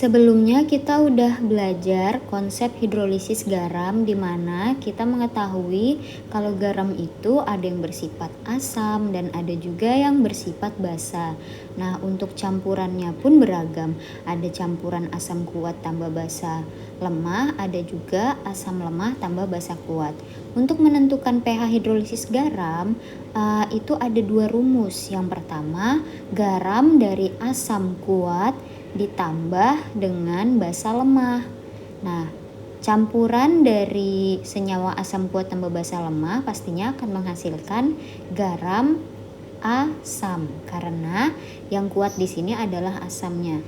Sebelumnya kita udah belajar konsep hidrolisis garam di mana kita mengetahui kalau garam itu ada yang bersifat asam dan ada juga yang bersifat basa. Nah, untuk campurannya pun beragam. Ada campuran asam kuat tambah basa lemah, ada juga asam lemah tambah basa kuat. Untuk menentukan pH hidrolisis garam, itu ada dua rumus. Yang pertama, garam dari asam kuat ditambah dengan basa lemah. Nah, campuran dari senyawa asam kuat tambah basa lemah pastinya akan menghasilkan garam asam karena yang kuat di sini adalah asamnya.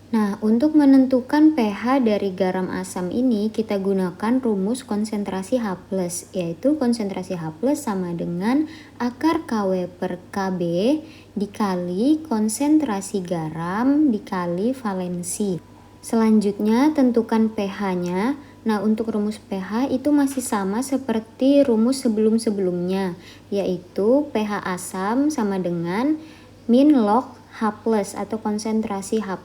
Nah, untuk menentukan pH dari garam asam ini kita gunakan rumus konsentrasi H+, yaitu konsentrasi H+ sama dengan akar KW per KB dikali konsentrasi garam dikali valensi. Selanjutnya tentukan pH-nya. Nah, untuk rumus pH itu masih sama seperti rumus sebelum-sebelumnya, yaitu pH asam sama dengan min log H+ atau konsentrasi H+.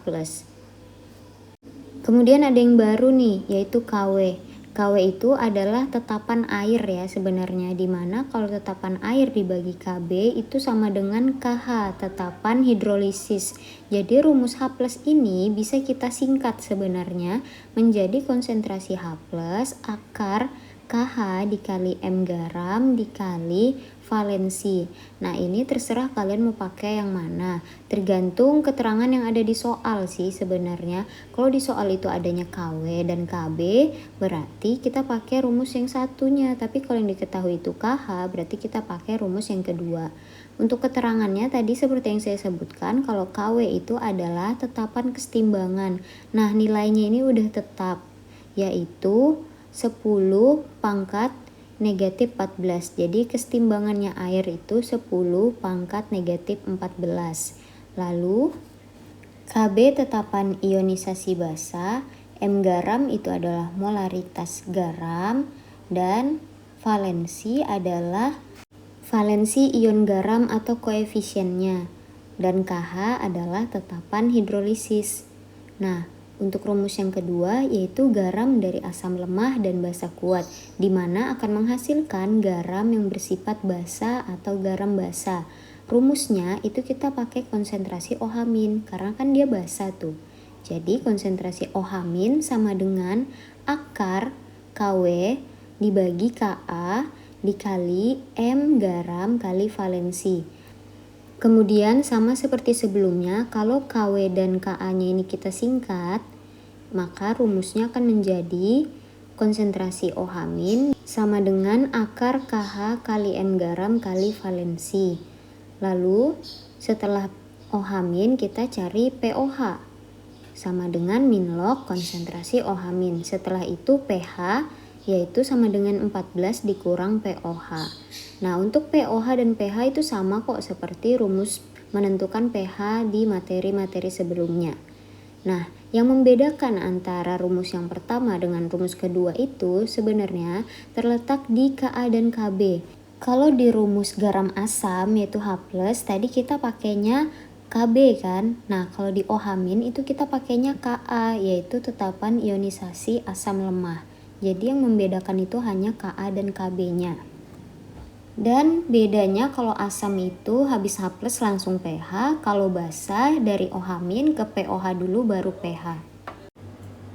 Kemudian ada yang baru nih, yaitu KW. KW itu adalah tetapan air ya sebenarnya, dimana kalau tetapan air dibagi KB itu sama dengan KH, tetapan hidrolisis. Jadi rumus H+ ini bisa kita singkat sebenarnya menjadi konsentrasi H+ akar KH dikali M garam dikali valensi. Nah, ini terserah kalian mau pakai yang mana. Tergantung keterangan yang ada di soal sih sebenarnya. Kalau di soal itu adanya KW dan KB, berarti kita pakai rumus yang satunya. Tapi kalau yang diketahui itu KH, berarti kita pakai rumus yang kedua. Untuk keterangannya tadi seperti yang saya sebutkan, kalau KW itu adalah tetapan kesetimbangan. Nah, nilainya ini udah tetap, yaitu 10 pangkat negatif 14. Jadi kesetimbangannya air itu 10 pangkat negatif 14. Lalu KB tetapan ionisasi basa, M garam itu adalah molaritas garam, dan valensi adalah valensi ion garam atau koefisiennya, dan KH adalah tetapan hidrolisis. Nah, untuk rumus yang kedua yaitu garam dari asam lemah dan basa kuat, di mana akan menghasilkan garam yang bersifat basa atau garam basa. Rumusnya itu kita pakai konsentrasi OH- karena kan dia basa tuh. Jadi konsentrasi OH- sama dengan akar KW dibagi Ka dikali M garam kali valensi. Kemudian sama seperti sebelumnya, kalau KW dan Ka-nya ini kita singkat, maka rumusnya akan menjadi konsentrasi OH- sama dengan akar KH kali M garam kali valensi. Lalu setelah OH- kita cari POH sama dengan min log konsentrasi OH-. Setelah itu pH yaitu sama dengan 14 dikurang POH. Nah, untuk POH dan pH itu sama kok seperti rumus menentukan pH di materi-materi sebelumnya. Nah, yang membedakan antara rumus yang pertama dengan rumus kedua itu sebenarnya terletak di Ka dan Kb. Kalau di rumus garam asam yaitu H+, tadi kita pakainya Kb kan. Nah, kalau di OH- itu kita pakainya Ka, yaitu tetapan ionisasi asam lemah. Jadi yang membedakan itu hanya Ka dan Kb-nya. Dan bedanya kalau asam itu habis H+ langsung pH, kalau basa dari OH- ke POH dulu baru pH.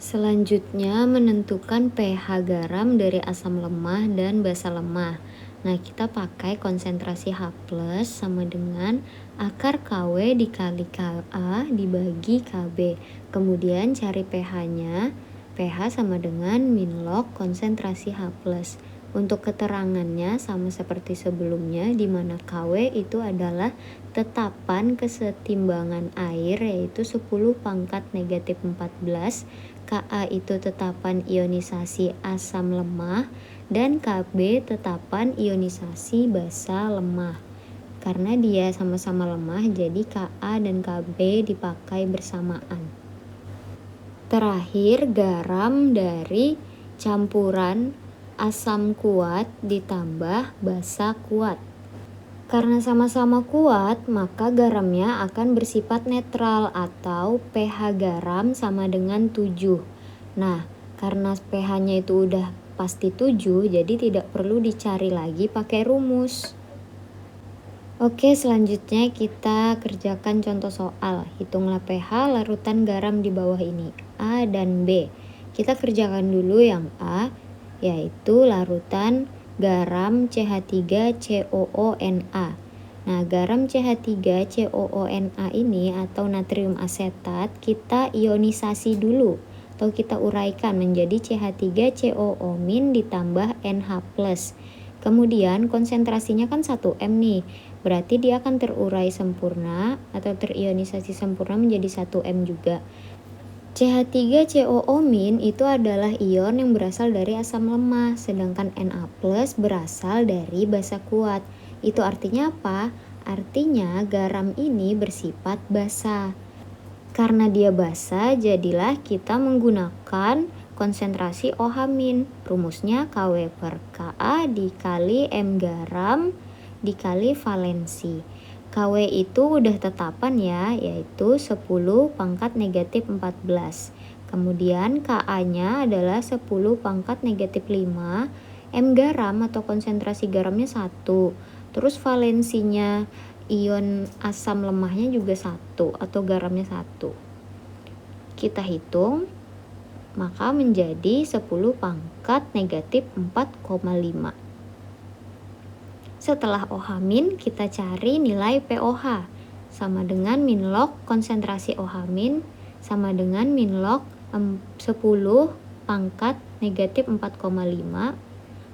Selanjutnya menentukan pH garam dari asam lemah dan basa lemah. Nah, kita pakai konsentrasi H+ sama dengan akar KW dikali Ka dibagi Kb. Kemudian cari pH-nya. pH sama dengan min log konsentrasi H+. Untuk keterangannya sama seperti sebelumnya, di mana KW itu adalah tetapan kesetimbangan air yaitu 10 pangkat negatif 14, Ka itu tetapan ionisasi asam lemah, dan Kb tetapan ionisasi basa lemah. Karena dia sama-sama lemah, jadi Ka dan Kb dipakai bersamaan. Terakhir, garam dari campuran asam kuat ditambah basa kuat. Karena sama-sama kuat, maka garamnya akan bersifat netral atau pH garam sama dengan 7. Nah, karena pH-nya itu udah pasti 7, jadi tidak perlu dicari lagi pakai rumus. Oke, selanjutnya kita kerjakan contoh soal. Hitunglah pH larutan garam di bawah ini, A dan B. Kita kerjakan dulu yang A, yaitu larutan garam CH3COONa. Nah, garam CH3COONa ini atau natrium asetat kita ionisasi dulu atau kita uraikan menjadi CH3COO- ditambah NH+. Kemudian konsentrasinya kan 1M nih. Berarti dia akan terurai sempurna atau terionisasi sempurna menjadi 1M juga. CH3COO- itu adalah ion yang berasal dari asam lemah, sedangkan Na+ berasal dari basa kuat. Itu artinya apa? Artinya garam ini bersifat basa. Karena dia basa, jadilah kita menggunakan konsentrasi OH-. Rumusnya Kw per Ka dikali M garam dikali valensi. Kw itu udah tetapan ya, yaitu 10 pangkat negatif 14. Kemudian Ka-nya adalah 10 pangkat negatif 5. M garam atau konsentrasi garamnya 1. Terus valensinya ion asam lemahnya juga 1 atau garamnya 1. Kita hitung, maka menjadi 10 pangkat negatif 4,5. Setelah OH-, kita cari nilai POH. Sama dengan min log konsentrasi OH- sama dengan min log 10 pangkat negatif 4,5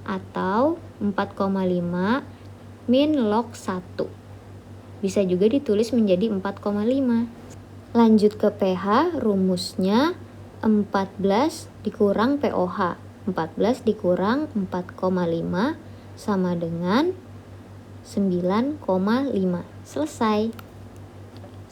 atau 4,5 min log 1. Bisa juga ditulis menjadi 4,5. Lanjut ke pH, rumusnya 14 dikurang POH. 14 dikurang 4,5 sama dengan 9,5. Selesai.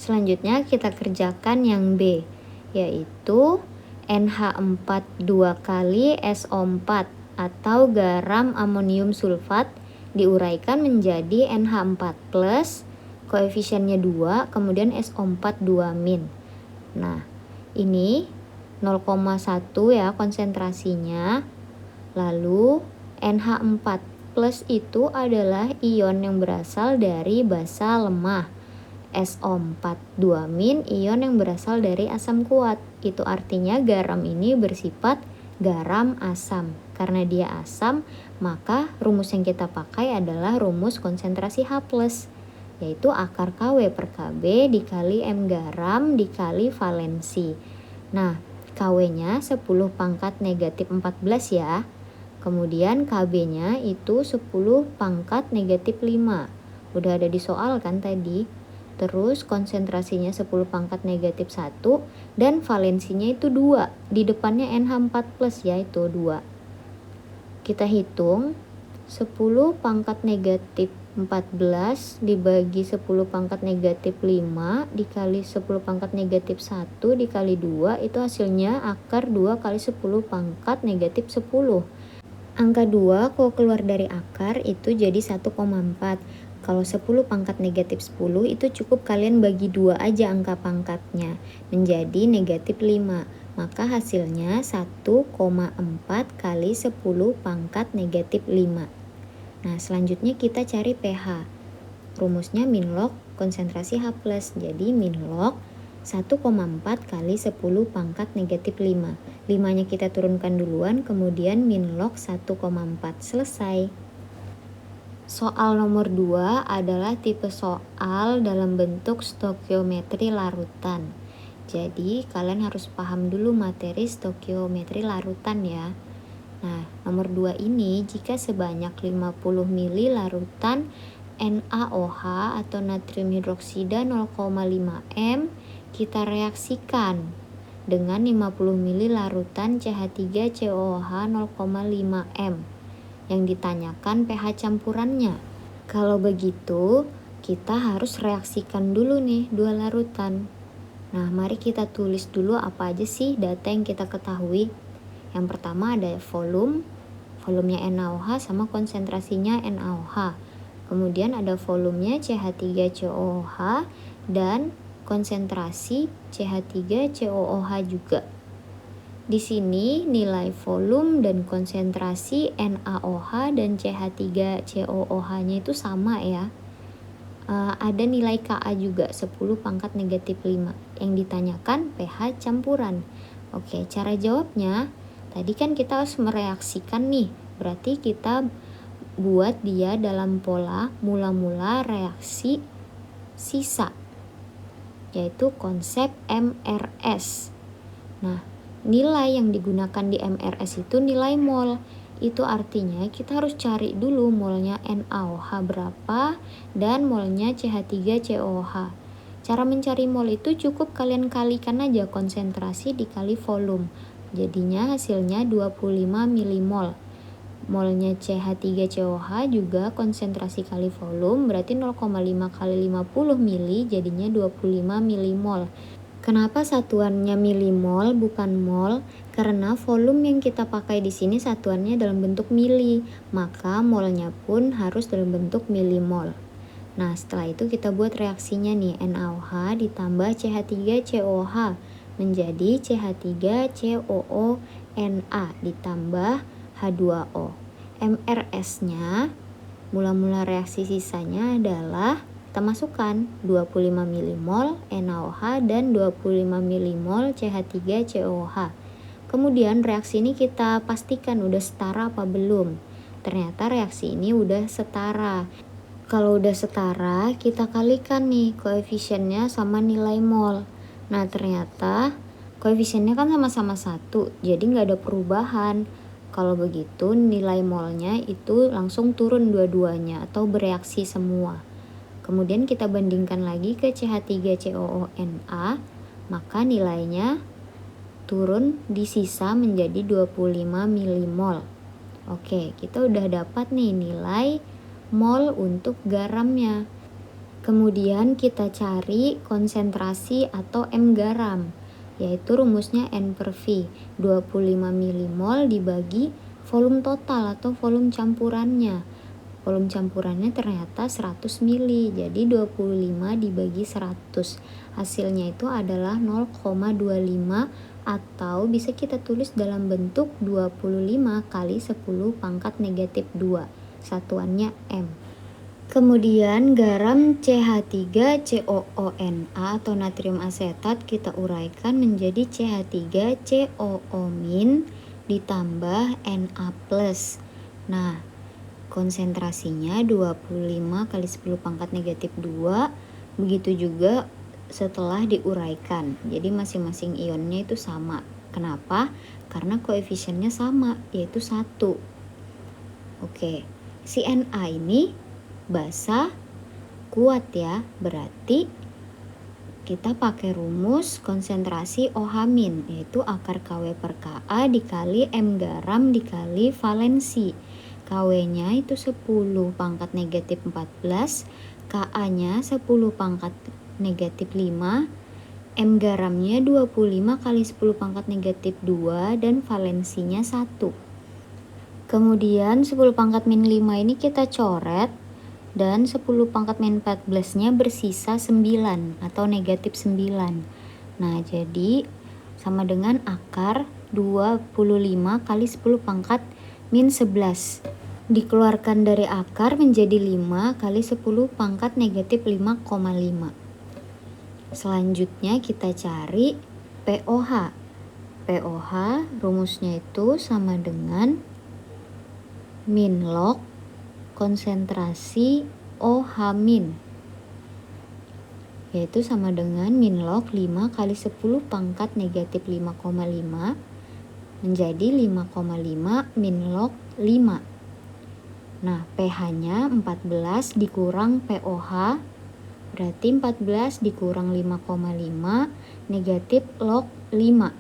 Selanjutnya kita kerjakan yang B, yaitu NH4 2 kali SO4 atau garam amonium sulfat diuraikan menjadi NH4 plus, koefisiennya 2, kemudian SO4 2-. Nah, ini 0,1 ya konsentrasinya. Lalu NH4 plus itu adalah ion yang berasal dari basa lemah. SO4 2- ion yang berasal dari asam kuat. Itu artinya garam ini bersifat garam asam. Karena dia asam, maka rumus yang kita pakai adalah rumus konsentrasi H+, yaitu akar Kw per Kb dikali M garam dikali valensi. Nah, Kw-nya 10 pangkat negatif 14 ya. Kemudian Kb-nya itu 10 pangkat negatif 5. Udah ada di soal kan tadi. Terus konsentrasinya 10 pangkat negatif 1 dan valensinya itu 2. Di depannya NH4 plus ya, itu 2. Kita hitung 10 pangkat negatif 14 dibagi 10 pangkat negatif 5 dikali 10 pangkat negatif 1 dikali 2, itu hasilnya akar 2 kali 10 pangkat negatif 10. Angka 2 kalau keluar dari akar itu jadi 1,4. Kalau 10 pangkat negatif 10 itu cukup kalian bagi 2 aja angka pangkatnya menjadi negatif 5. Maka hasilnya 1,4 kali 10 pangkat negatif 5. Nah, selanjutnya kita cari pH. Rumusnya min log konsentrasi H+. Jadi min log 1,4 kali 10 pangkat negatif 5. 5-nya kita turunkan duluan, kemudian min log 1,4. Selesai. Soal nomor 2 adalah tipe soal dalam bentuk stokiometri larutan. Jadi kalian harus paham dulu materi stokiometri larutan ya. Nah, nomor 2 ini jika sebanyak 50 ml larutan NaOH atau natrium hidroksida 0,5 m kita reaksikan dengan 50 ml larutan CH3COOH 0,5 m. Yang ditanyakan pH campurannya. Kalau begitu, kita harus reaksikan dulu nih dua larutan. Nah, mari kita tulis dulu apa aja sih data yang kita ketahui. Yang pertama ada volumenya NaOH sama konsentrasinya NaOH. Kemudian ada volumenya CH3COOH dan konsentrasi CH3COOH juga. Di sini nilai volume dan konsentrasi NaOH dan CH3COOH-nya itu sama ya. Ada nilai Ka juga 10 pangkat negatif 5. Yang ditanyakan pH campuran. Oke, cara jawabnya tadi kan kita harus mereaksikan nih. Berarti kita buat dia dalam pola mula-mula reaksi sisa, yaitu konsep MRS. Nah, nilai yang digunakan di MRS itu nilai mol. Itu artinya kita harus cari dulu molnya NaOH berapa dan molnya CH3COOH. Cara mencari mol itu cukup kalian kalikan aja konsentrasi dikali volume. Jadinya hasilnya 25 milimol. Molnya CH3COOH juga konsentrasi kali volume berarti 0,5 kali 50 mili jadinya 25 milimol. Kenapa satuannya milimol bukan mol? Karena volume yang kita pakai di sini satuannya dalam bentuk mili, maka molnya pun harus dalam bentuk milimol. Nah, setelah itu kita buat reaksinya nih, NaOH ditambah CH3COOH menjadi CH3COONa ditambah H2O. MRS-nya mula-mula reaksi sisanya adalah kita masukkan 25 milimol NaOH dan 25 milimol CH3COOH. Kemudian reaksi ini kita pastikan udah setara apa belum. Ternyata reaksi ini udah setara. Kalau udah setara, kita kalikan nih koefisiennya sama nilai mol. Nah, ternyata koefisiennya kan sama-sama 1, jadi nggak ada perubahan. Kalau begitu nilai molnya itu langsung turun dua-duanya atau bereaksi semua. Kemudian kita bandingkan lagi ke CH3COONa, maka nilainya turun di sisa menjadi 25 milimol. Oke, kita udah dapat nih nilai mol untuk garamnya. Kemudian kita cari konsentrasi atau M garam, yaitu rumusnya N per V. 25 milimol dibagi volume total atau volume campurannya. Volume campurannya ternyata 100 mili, jadi 25 dibagi 100. Hasilnya itu adalah 0,25 atau bisa kita tulis dalam bentuk 25 kali 10 pangkat negatif 2. Satuannya M. Kemudian garam CH3COONa atau natrium asetat kita uraikan menjadi CH3COO- ditambah Na+. Nah, konsentrasinya 25 kali 10 pangkat negatif 2. Begitu juga setelah diuraikan. Jadi masing-masing ionnya itu sama. Kenapa? Karena koefisiennya sama, yaitu 1. Oke, si Na ini basa kuat ya. Berarti kita pakai rumus konsentrasi OH-, yaitu akar Kw per Ka dikali M garam dikali valensi. Kw-nya itu 10 pangkat negatif 14, Ka-nya 10 pangkat negatif 5, M garamnya 25 kali 10 pangkat negatif 2 dan valensinya 1. Kemudian 10 pangkat min 5 ini kita coret dan 10 pangkat min 14 nya bersisa 9 atau negatif 9. Nah, jadi sama dengan akar 25 kali 10 pangkat min 11. Dikeluarkan dari akar menjadi 5 kali 10 pangkat negatif 5,5. Selanjutnya kita cari POH. POH rumusnya itu sama dengan min log konsentrasi OH-, yaitu sama dengan min log 5 kali 10 pangkat negatif 5,5 menjadi 5,5 min log 5. Nah, pH-nya 14 dikurang POH, berarti 14 dikurang 5,5 negatif log 5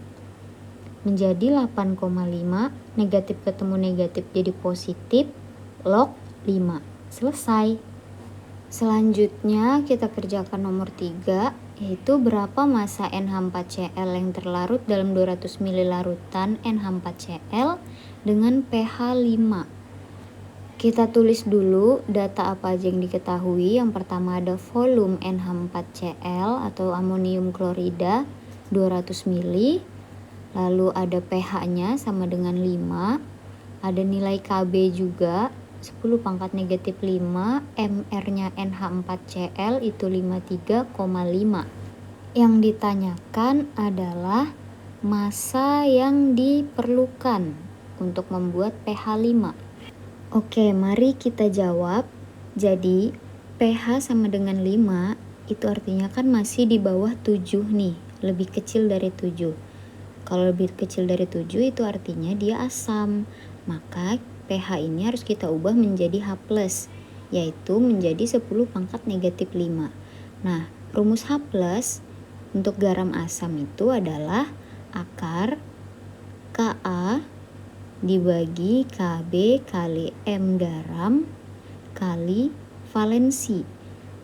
menjadi 8,5, negatif ketemu negatif jadi positif, log 5. Selesai. Selanjutnya kita kerjakan nomor 3, yaitu berapa massa NH4Cl yang terlarut dalam 200 ml larutan NH4Cl dengan pH 5. Kita tulis dulu data apa aja yang diketahui. Yang pertama ada volume NH4Cl atau amonium klorida 200 ml. Lalu ada pH-nya sama dengan 5. Ada nilai Kb juga 10 pangkat negatif 5. MR-nya NH4Cl itu 53,5. Yang ditanyakan adalah massa yang diperlukan untuk membuat pH 5. Oke, mari kita jawab. Jadi, pH sama dengan 5, itu artinya kan masih di bawah 7 nih, lebih kecil dari 7. Kalau lebih kecil dari 7 itu artinya dia asam. Maka pH ini harus kita ubah menjadi H+, yaitu menjadi 10 pangkat negatif 5. Nah, rumus H+ untuk garam asam itu adalah akar Ka dibagi Kb kali M garam kali valensi.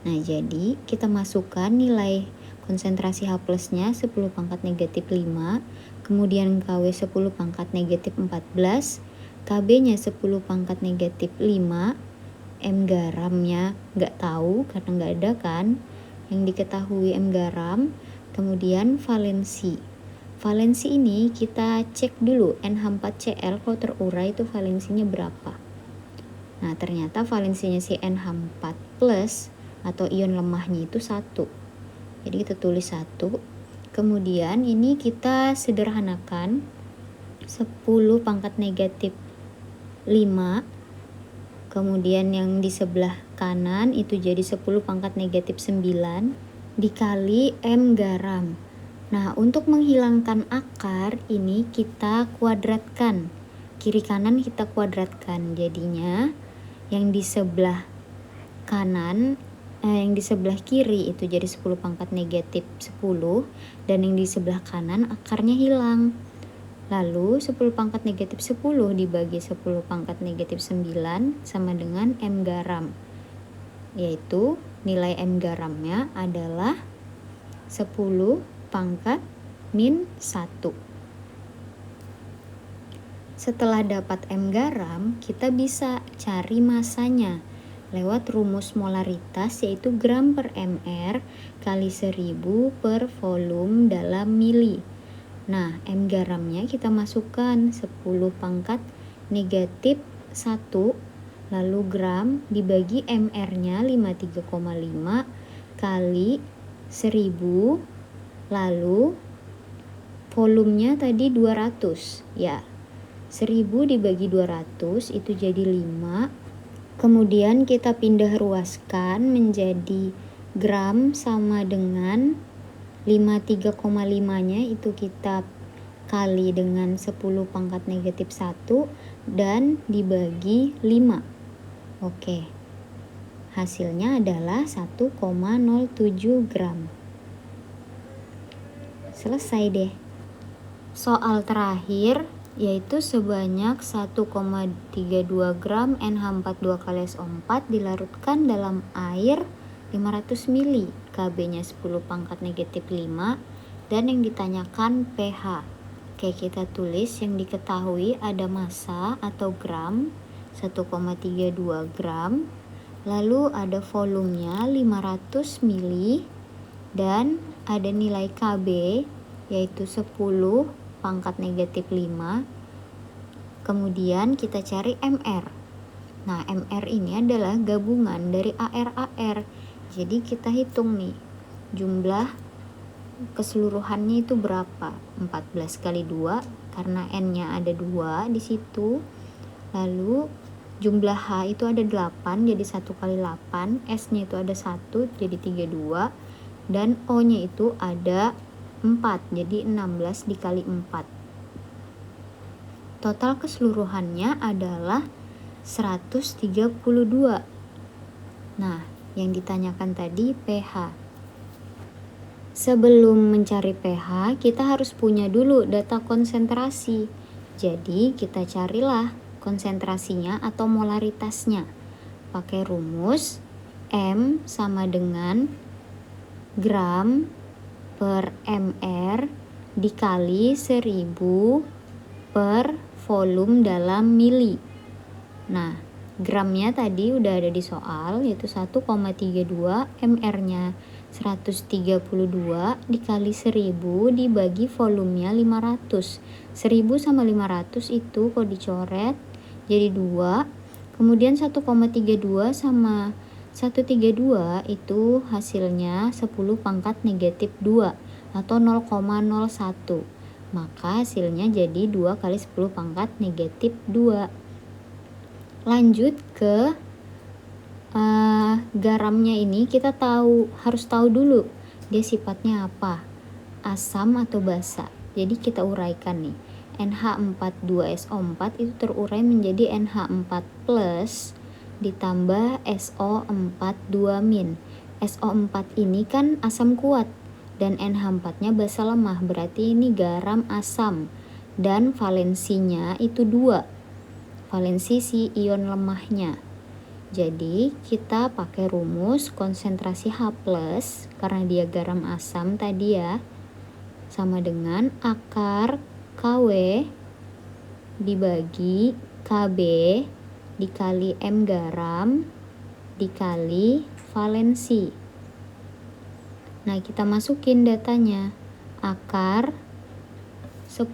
Nah, jadi kita masukkan nilai konsentrasi H plusnya 10 pangkat negatif 5, kemudian Kw 10 pangkat negatif 14, Kb nya 10 pangkat negatif 5, M garamnya nggak tahu karena nggak ada kan, yang diketahui M garam, kemudian valensi. Valensi ini kita cek dulu NH4Cl kalau terurai itu valensinya berapa. Nah, ternyata valensinya si NH4 plus atau ion lemahnya itu 1. Jadi kita tulis 1. Kemudian ini kita sederhanakan 10 pangkat negatif 5. Kemudian yang di sebelah kanan itu jadi 10 pangkat negatif 9 dikali M garam. Nah, untuk menghilangkan akar ini kita kuadratkan. Kiri kanan kita kuadratkan. Jadinya yang di sebelah kanan, yang di sebelah kiri itu jadi 10 pangkat negatif 10. Dan yang di sebelah kanan akarnya hilang. Lalu 10 pangkat negatif 10 dibagi 10 pangkat negatif 9 sama dengan M garam. Yaitu nilai M garamnya adalah 10 pangkat min 1. Setelah dapat M garam, kita bisa cari masanya lewat rumus molaritas, yaitu gram per mr kali 1000 per volume dalam mili. Nah, M garamnya kita masukkan 10 pangkat negatif 1, lalu gram dibagi mr-nya 53,5 kali 1000, lalu volumenya tadi 200 ya. 1000 dibagi 200 itu jadi 5. Kemudian kita pindah ruaskan menjadi gram sama dengan 53,5-nya itu kita kali dengan 10 pangkat negatif 1 dan dibagi 5. Oke. Hasilnya adalah 1,07 gram. Selesai deh. Soal terakhir yaitu sebanyak 1,32 gram NH42 kali SO4 dilarutkan dalam air 500 ml, Kb-nya 10 pangkat negatif 5, dan yang ditanyakan pH. Oke, kita tulis yang diketahui ada massa atau gram 1,32 gram, lalu ada volumenya 500 ml, dan ada nilai Kb yaitu 10 pangkat negatif 5. Kemudian kita cari MR. Nah, MR ini adalah gabungan dari AR. Jadi kita hitung nih jumlah keseluruhannya itu berapa. 14 kali 2 karena N-nya ada 2 di situ. Lalu jumlah H itu ada 8 jadi 1 kali 8, S-nya itu ada 1 jadi 32, dan O-nya itu ada 4 jadi 16 dikali 4. Total keseluruhannya adalah 132. Nah, yang ditanyakan tadi pH. Sebelum mencari pH, kita harus punya dulu data konsentrasi. Jadi, kita carilah konsentrasinya atau molaritasnya. Pakai rumus M sama dengan gram per mr dikali 1000 per volume dalam mili. Nah, Gramnya tadi udah ada di soal, yaitu 1,32, MR-nya 132 dikali 1000 dibagi volumenya 500. 1000 sama 500 itu kalau dicoret jadi 2. Kemudian 1,32 sama 132 itu hasilnya 10 pangkat negatif 2 atau 0,01. Maka hasilnya jadi 2 kali 10 pangkat negatif 2. Lanjut ke garamnya ini, kita harus tahu dulu dia sifatnya apa, asam atau basa. Jadi kita uraikan nih, NH42SO4 itu terurai menjadi NH4 plus ditambah SO42-. SO4 ini kan asam kuat dan NH4 nya basa lemah, berarti ini garam asam dan valensinya itu 2, valensi si ion lemahnya. Jadi kita pakai rumus konsentrasi H+ karena dia garam asam tadi ya, sama dengan akar KW dibagi KB dikali M garam dikali valensi. Nah, kita masukin datanya. Akar 10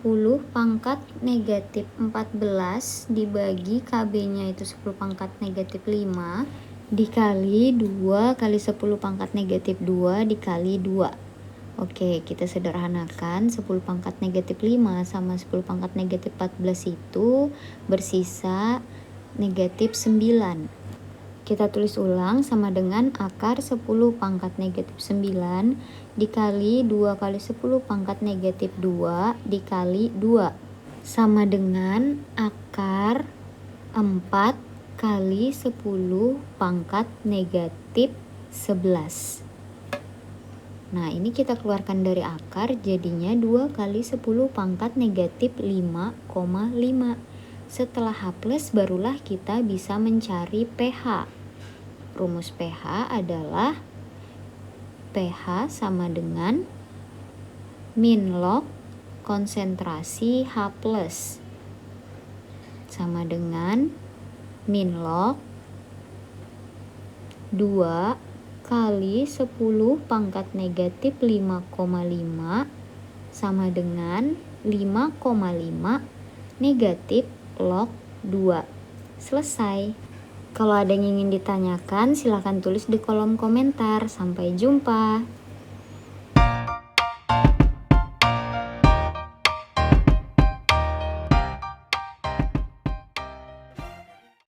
pangkat negatif 14 dibagi KB-nya itu 10 pangkat negatif 5 dikali 2 kali 10 pangkat negatif 2 dikali 2. Oke, kita sederhanakan. 10 pangkat negatif 5 sama 10 pangkat negatif 14 itu bersisa negatif 9. Kita tulis ulang, sama dengan akar 10 pangkat negatif 9 dikali 2 kali 10 pangkat negatif 2 dikali 2. Sama dengan akar 4 kali 10 pangkat negatif 11. Nah, ini kita keluarkan dari akar, jadinya 2 kali 10 pangkat negatif 5,5. Setelah H+, barulah kita bisa mencari pH. Rumus pH adalah pH sama dengan min log konsentrasi H+, sama dengan min log 2 kali 10 pangkat negatif 5,5 sama dengan 5,5 negatif log 2. Selesai. Kalau ada yang ingin ditanyakan, silahkan tulis di kolom komentar. Sampai jumpa.